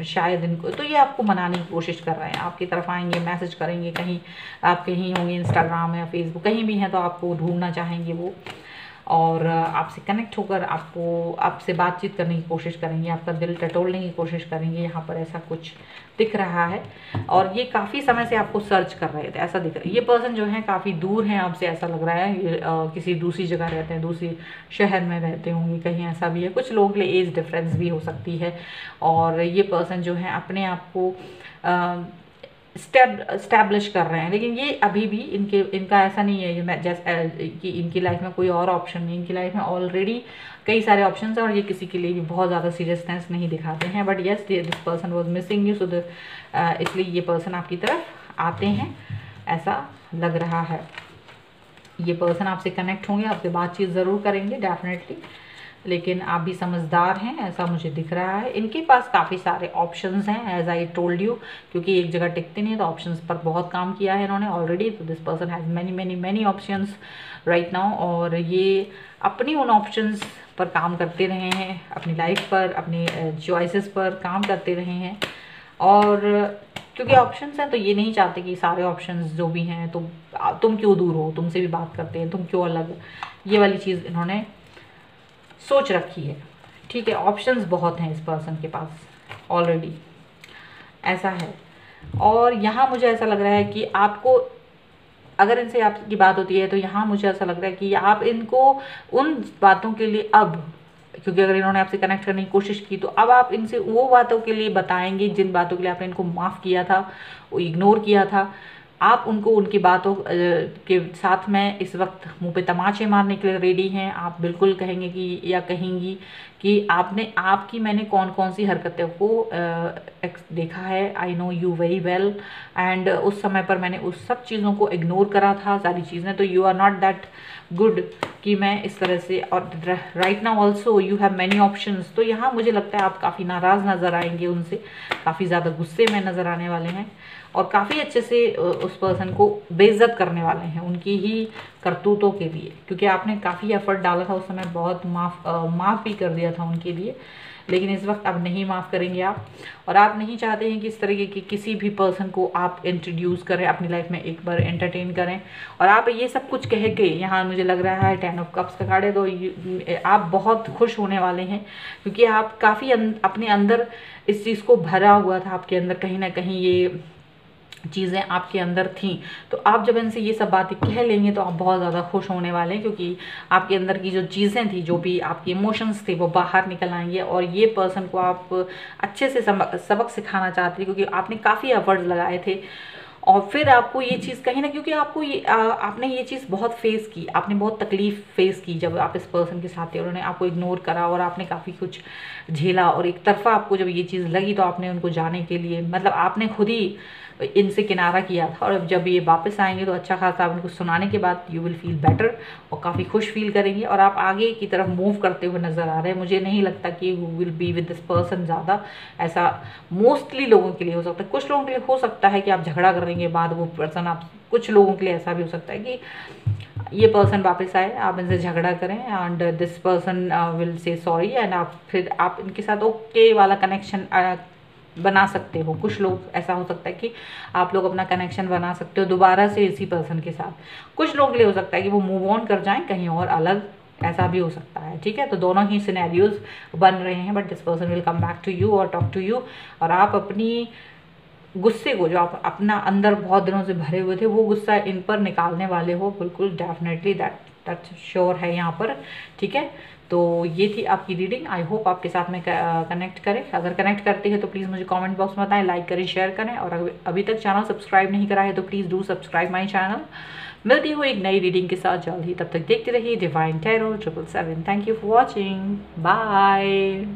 शायद इनको, तो ये आपको मनाने की कोशिश कर रहे हैं। आपकी तरफ आएंगे, मैसेज करेंगे, कहीं आप कहीं होंगे इंस्टाग्राम या फेसबुक, कहीं भी हैं तो आपको ढूंढना चाहेंगे वो, और आपसे कनेक्ट होकर आपसे बातचीत करने की कोशिश करेंगे, आपका दिल टटोलने की कोशिश करेंगे। यहाँ पर ऐसा कुछ दिख रहा है। और ये काफ़ी समय से आपको सर्च कर रहे थे, ऐसा दिख रहा है। ये पर्सन जो है काफ़ी दूर हैं आपसे, ऐसा लग रहा है। ये किसी दूसरी जगह रहते हैं, दूसरी शहर में रहते होंगे, कहीं ऐसा भी है। कुछ लोगों के लिए एज डिफरेंस भी हो सकती है। और ये पर्सन जो है अपने आप को स्टैब्लिश कर रहे हैं। लेकिन ये अभी भी इनका ऐसा नहीं है जैसे कि इनकी लाइफ में कोई और ऑप्शन नहीं। इनकी लाइफ में ऑलरेडी कई सारे ऑप्शन हैं और ये किसी के लिए भी बहुत ज़्यादा सीरियसनेस नहीं दिखाते हैं। But yes, this person was missing you, so इसलिए ये पर्सन आपकी तरफ आते हैं, ऐसा लग रहा है। ये पर्सन आपसे कनेक्ट होंगे, आपसे बातचीत ज़रूर करेंगे डेफिनेटली, लेकिन आप भी समझदार हैं, ऐसा मुझे दिख रहा है। इनके पास काफ़ी सारे ऑप्शंस हैं, एज आई टोल्ड यू, क्योंकि एक जगह टिकते नहीं, तो ऑप्शंस पर बहुत काम किया है इन्होंने ऑलरेडी। तो this person has many many many options right now, और ये अपनी उन ऑप्शंस पर काम करते रहे हैं, अपनी लाइफ पर, अपनी चॉइसेस पर काम करते रहे हैं। और क्योंकि ऑप्शंस हैं तो ये नहीं चाहते कि सारे ऑप्शंस जो भी हैं तो तुम क्यों दूर हो, तुमसे भी बात करते हैं, तुम क्यों अलग, ये वाली चीज़ इन्होंने सोच रखी है। ठीक है, ऑप्शंस बहुत हैं इस पर्सन के पास ऑलरेडी, ऐसा है। और यहाँ मुझे ऐसा लग रहा है कि आपको, अगर इनसे आपकी बात होती है तो यहाँ मुझे ऐसा लग रहा है कि आप इनको उन बातों के लिए अब, क्योंकि अगर इन्होंने आपसे कनेक्ट करने की कोशिश की तो अब आप इनसे वो बातों के लिए बताएंगे जिन बातों के लिए आपने इनको माफ़ किया था, वो इग्नोर किया था। आप उनको उनकी बातों के साथ में इस वक्त मुंह पे तमाचे मारने के लिए रेडी हैं। आप बिल्कुल कहेंगे कि या कहेंगी कि आपकी मैंने कौन कौन सी हरकतें को देखा है, I know you very well, and उस समय पर मैंने उस सब चीज़ों को इग्नोर करा था सारी चीज़ें, तो you are not that good कि मैं इस तरह से, और right now also you have many options. तो यहाँ मुझे लगता है आप काफ़ी नाराज़ नज़र आएंगे उनसे, काफ़ी ज़्यादा गुस्से में नज़र आने वाले हैं, और काफ़ी अच्छे से उस पर्सन को बेइज्जत करने वाले हैं उनकी ही करतूतों के लिए, क्योंकि आपने काफ़ी एफर्ट डाला था उस समय, बहुत माफ़ भी कर दिया था उनके लिए, लेकिन इस वक्त अब नहीं माफ़ करेंगे आप। और आप नहीं चाहते हैं कि इस तरीके की किसी भी पर्सन को आप इंट्रोड्यूस करें अपनी लाइफ में, एक बार एंटरटेन करें। और आप ये सब कुछ कह के, यहाँ मुझे लग रहा है 10 ऑफ कप्स का कार्ड है, तो आप बहुत खुश होने वाले हैं, क्योंकि आप काफ़ी अपने अंदर इस चीज़ को भरा हुआ था, आपके अंदर कहीं ना कहीं ये चीज़ें आपके अंदर थी। तो आप जब इनसे ये सब बातें कह लेंगे तो आप बहुत ज़्यादा खुश होने वाले हैं, क्योंकि आपके अंदर की जो चीज़ें थी, जो भी आपके इमोशंस थे, वो बाहर निकल आएंगे, और ये पर्सन को आप अच्छे से सबक सिखाना चाहते हैं, क्योंकि आपने काफ़ी एफर्ट्स लगाए थे। और फिर आपको ये चीज़ कहीं ना, क्योंकि आपको ये आपने ये चीज़ बहुत फेस की, आपने बहुत तकलीफ फेस की जब आप इस पर्सन के साथ थे, उन्होंने आपको इग्नोर करा और आपने काफ़ी कुछ झेला, और एक तरफा आपको जब ये चीज़ लगी तो आपने उनको जाने के लिए, मतलब आपने खुद ही इनसे किनारा किया था। और अब जब ये वापस आएंगे तो अच्छा खासा आप उनको सुनाने के बाद यू विल फील बेटर, और काफ़ी खुश फील करेंगे, और आप आगे की तरफ मूव करते हुए नज़र आ रहे हैं। मुझे नहीं लगता कि you will be with this person ज़्यादा, ऐसा मोस्टली लोगों के लिए हो सकता है। कुछ लोगों के लिए हो सकता है कि आप झगड़ा करने के बाद वो पर्सन आप, कुछ लोगों के लिए ऐसा भी हो सकता है कि ये पर्सन वापस आए, आप इनसे झगड़ा करें, and this person will say sorry, and फिर आप इनके साथ ओके वाला कनेक्शन बना सकते हो। कुछ लोग ऐसा हो सकता है कि आप लोग अपना कनेक्शन बना सकते हो दोबारा से इसी पर्सन के साथ। कुछ लोगों के लिए हो सकता है कि वो मूव ऑन कर जाएं कहीं और अलग, ऐसा भी हो सकता है, ठीक है। तो दोनों ही सिनेरियोज बन रहे हैं, but this person will come back to you और टॉक टू यू, और आप अपनी गुस्से को, जो आप अपना अंदर बहुत दिनों से भरे हुए थे, वो गुस्सा इन पर निकालने वाले हो, बिल्कुल डेफिनेटली, दैट श्योर है यहाँ पर, ठीक है। तो ये थी आपकी रीडिंग, आई होप आपके साथ में कनेक्ट करें। अगर कनेक्ट करते हैं तो प्लीज़ मुझे कमेंट बॉक्स में बताएं, लाइक करें, शेयर करें, और अभी तक चैनल सब्सक्राइब नहीं करा है तो please do subscribe my channel. मिलती हूँ एक नई रीडिंग के साथ जल्द ही, तब तक देखते रहिए divine tarot 777। Thank you for watching, bye.